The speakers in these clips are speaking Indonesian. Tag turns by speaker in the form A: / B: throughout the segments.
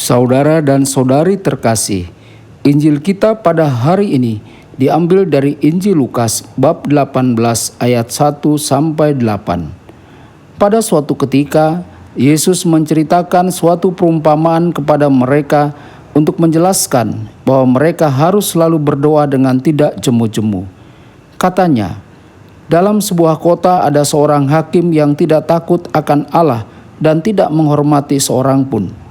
A: Saudara dan saudari terkasih, Injil kita pada hari ini diambil dari Injil Lukas bab 18 ayat 1 sampai 8. Pada suatu ketika, Yesus menceritakan suatu perumpamaan kepada mereka untuk menjelaskan bahwa mereka harus selalu berdoa dengan tidak jemu-jemu. Katanya, dalam sebuah kota ada seorang hakim yang tidak takut akan Allah dan tidak menghormati seorang pun.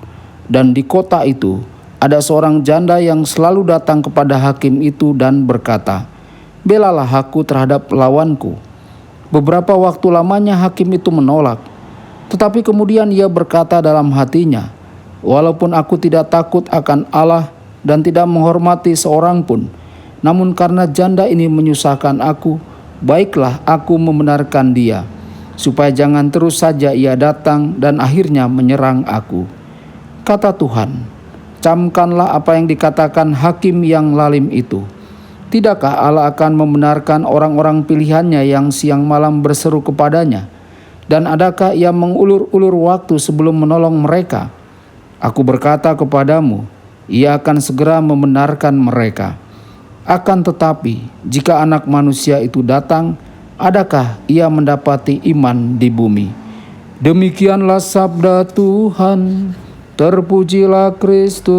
A: Dan di kota itu ada seorang janda yang selalu datang kepada hakim itu dan berkata, "Belalah aku terhadap lawanku." Beberapa waktu lamanya hakim itu menolak, tetapi kemudian ia berkata dalam hatinya, "Walaupun aku tidak takut akan Allah dan tidak menghormati seorang pun, namun karena janda ini menyusahkan aku, baiklah aku membenarkan dia, supaya jangan terus saja ia datang dan akhirnya menyerang aku." Kata Tuhan, "Camkanlah apa yang dikatakan hakim yang lalim itu. Tidakkah Allah akan membenarkan orang-orang pilihannya yang siang malam berseru kepadanya? Dan adakah ia mengulur-ulur waktu sebelum menolong mereka? Aku berkata kepadamu, ia akan segera membenarkan mereka. Akan tetapi, jika Anak Manusia itu datang, adakah ia mendapati iman di bumi?" Demikianlah sabda Tuhan. Terpujilah Kristus.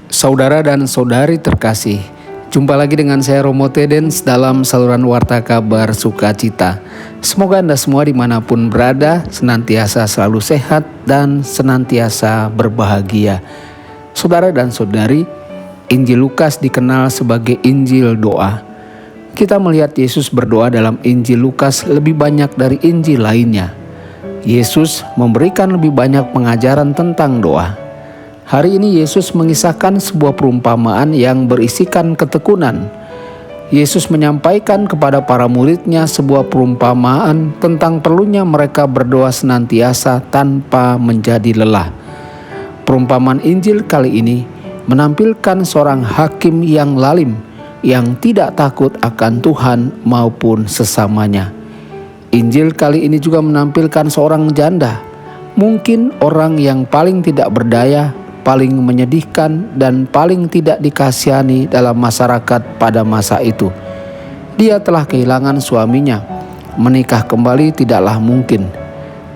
A: Saudara dan saudari terkasih, jumpa lagi dengan saya Romo Tedens dalam saluran Warta Kabar Sukacita. Semoga Anda semua dimanapun berada senantiasa selalu sehat dan senantiasa berbahagia. Saudara dan saudari, Injil Lukas dikenal sebagai Injil doa. Kita melihat Yesus berdoa dalam Injil Lukas lebih banyak dari Injil lainnya. Yesus memberikan lebih banyak pengajaran tentang doa. Hari ini Yesus mengisahkan sebuah perumpamaan yang berisikan ketekunan. Yesus menyampaikan kepada para muridnya sebuah perumpamaan tentang perlunya mereka berdoa senantiasa tanpa menjadi lelah. Perumpamaan Injil kali ini menampilkan seorang hakim yang lalim, yang tidak takut akan Tuhan maupun sesamanya. Injil kali ini juga menampilkan seorang janda, mungkin orang yang paling tidak berdaya, paling menyedihkan, dan paling tidak dikasihani dalam masyarakat pada masa itu. Dia telah kehilangan suaminya, menikah kembali tidaklah mungkin.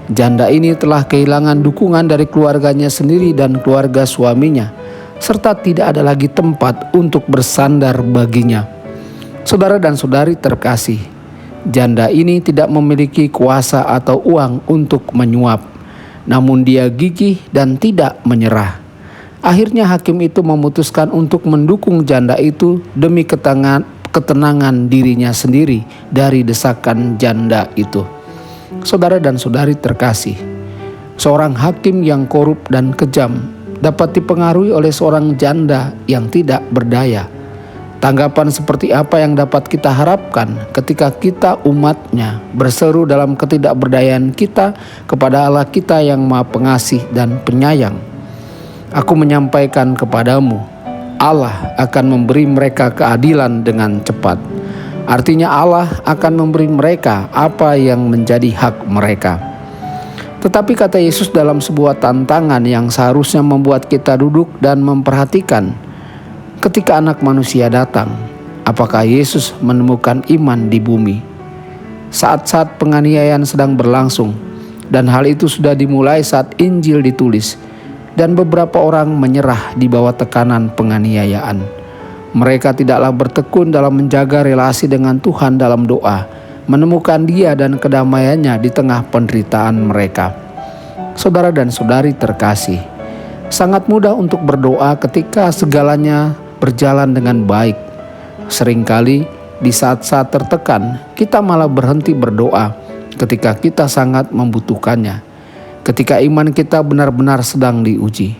A: Janda ini telah kehilangan dukungan dari keluarganya sendiri dan keluarga suaminya, serta tidak ada lagi tempat untuk bersandar baginya. Saudara dan saudari terkasih, janda ini tidak memiliki kuasa atau uang untuk menyuap, namun dia gigih dan tidak menyerah. Akhirnya hakim itu memutuskan untuk mendukung janda itu demi ketenangan dirinya sendiri dari desakan janda itu. Saudara dan saudari terkasih, seorang hakim yang korup dan kejam dapat dipengaruhi oleh seorang janda yang tidak berdaya. Tanggapan seperti apa yang dapat kita harapkan ketika kita umatnya berseru dalam ketidakberdayaan kita kepada Allah kita yang Maha Pengasih dan Penyayang? Aku menyampaikan kepadamu, Allah akan memberi mereka keadilan dengan cepat. Artinya Allah akan memberi mereka apa yang menjadi hak mereka. Tetapi kata Yesus dalam sebuah tantangan yang seharusnya membuat kita duduk dan memperhatikan, ketika Anak Manusia datang, apakah Yesus menemukan iman di bumi? Saat-saat penganiayaan sedang berlangsung, dan hal itu sudah dimulai saat Injil ditulis, dan beberapa orang menyerah di bawah tekanan penganiayaan. Mereka tidaklah bertekun dalam menjaga relasi dengan Tuhan dalam doa, menemukan Dia dan kedamaiannya di tengah penderitaan mereka. Saudara dan saudari terkasih, sangat mudah untuk berdoa ketika segalanya berjalan dengan baik. Seringkali di saat-saat tertekan, kita malah berhenti berdoa ketika kita sangat membutuhkannya. Ketika iman kita benar-benar sedang diuji,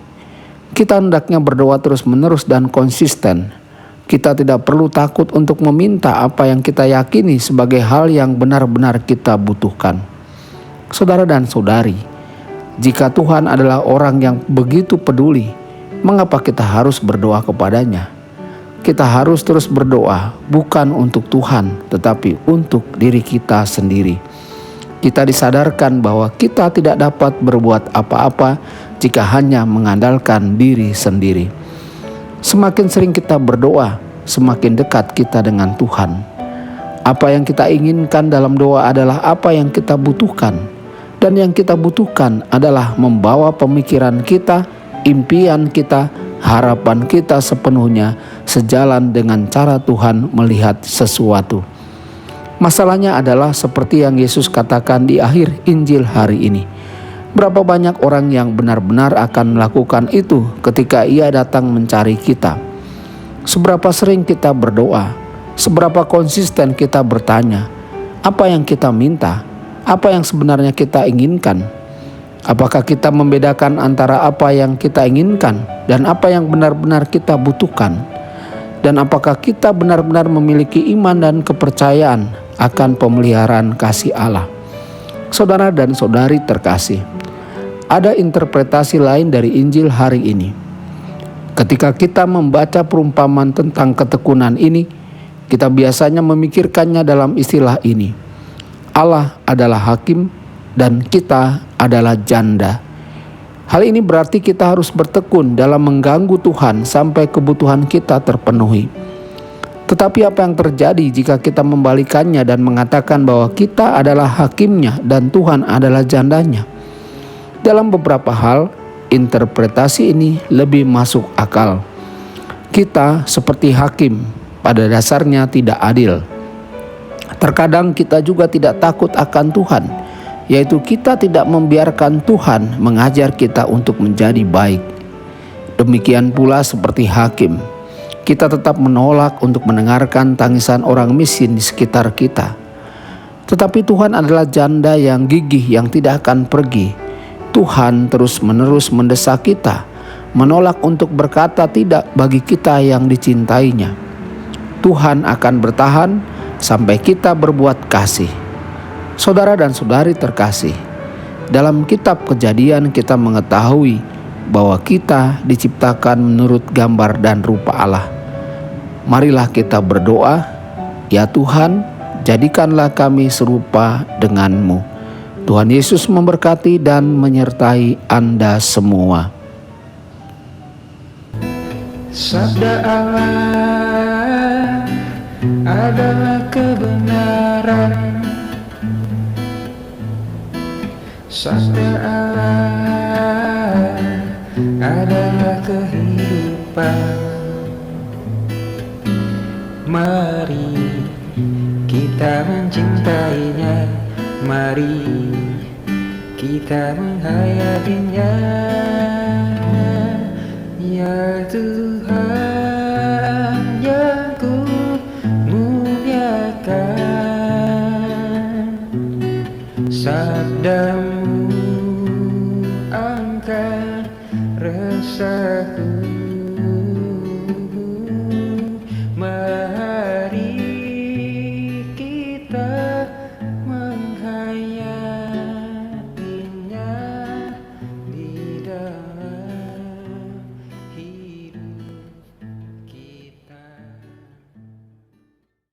A: kita hendaknya berdoa terus-menerus dan konsisten. Kita tidak perlu takut untuk meminta apa yang kita yakini sebagai hal yang benar-benar kita butuhkan. Saudara dan saudari, jika Tuhan adalah orang yang begitu peduli, Mengapa kita harus berdoa kepadanya? Kita harus terus berdoa bukan untuk Tuhan, tetapi untuk diri kita sendiri. Kita disadarkan bahwa kita tidak dapat berbuat apa-apa jika hanya mengandalkan diri sendiri. Semakin sering kita berdoa, semakin dekat kita dengan Tuhan. Apa yang kita inginkan dalam doa adalah apa yang kita butuhkan. Dan yang kita butuhkan adalah membawa pemikiran kita, impian kita, harapan kita sepenuhnya sejalan dengan cara Tuhan melihat sesuatu. Masalahnya adalah seperti yang Yesus katakan di akhir Injil hari ini. Berapa banyak orang yang benar-benar akan melakukan itu ketika Ia datang mencari kita? Seberapa sering kita berdoa? Seberapa konsisten kita bertanya? Apa yang kita minta? Apa yang sebenarnya kita inginkan? Apakah kita membedakan antara apa yang kita inginkan dan apa yang benar-benar kita butuhkan? Dan apakah kita benar-benar memiliki iman dan kepercayaan akan pemeliharaan kasih Allah? Saudara dan saudari terkasih, ada interpretasi lain dari Injil hari ini. Ketika kita membaca perumpamaan tentang ketekunan ini, kita biasanya memikirkannya dalam istilah ini: Allah adalah hakim dan kita adalah janda. Hal ini berarti kita harus bertekun dalam mengganggu Tuhan sampai kebutuhan kita terpenuhi. Tetapi apa yang terjadi jika kita membalikannya dan mengatakan bahwa kita adalah hakimnya dan Tuhan adalah jandanya? Dalam beberapa hal, interpretasi ini lebih masuk akal. Kita seperti hakim, pada dasarnya tidak adil. Terkadang kita juga tidak takut akan Tuhan, yaitu kita tidak membiarkan Tuhan mengajar kita untuk menjadi baik. Demikian pula seperti hakim, kita tetap menolak untuk mendengarkan tangisan orang miskin di sekitar kita. Tetapi Tuhan adalah janda yang gigih yang tidak akan pergi. Tuhan terus-menerus mendesak kita, menolak untuk berkata tidak bagi kita yang dicintainya. Tuhan akan bertahan sampai kita berbuat kasih. Saudara dan saudari terkasih, dalam kitab Kejadian kita mengetahui bahwa kita diciptakan menurut gambar dan rupa Allah. Marilah kita berdoa, ya Tuhan, jadikanlah kami serupa denganmu. Tuhan Yesus memberkati dan menyertai Anda semua.
B: Sabda Allah adalah kebenaran. Sabda Allah adalah kehidupan. Mari kita mencintainya, mari kita menghayatinya, ya Tuhan.